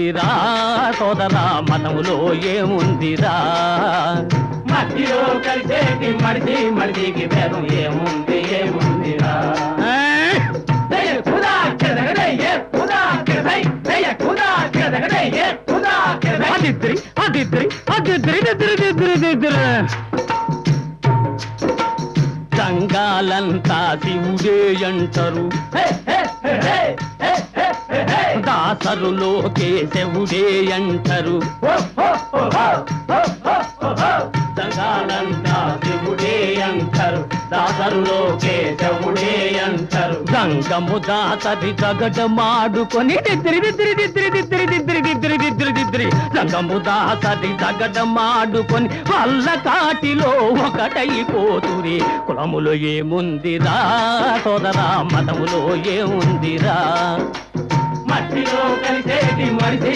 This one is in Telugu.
ఏముందిరా సోదరా మతములో ఏముందిరా మట్టిలో కలిసేటి మడిసి మడిసికి భేదం ఏముందిరా సంఘాలంతా శివుడే అంటారు దాసరులోకే శివుడే అంటారు సంఘాలంతా శివుడే అంటారు దాసరులోకే శివుడే అంటారు గంగము దాసరి జగడమాడుకొని గంగము దాసరి జగడమాడుకొని వల్ల కాటిలో ఒకటైపోతురి కులములో ఏముందిరా సోదరా మతములో ఏముందిరా మట్టిలో కలిసేటి మడిసి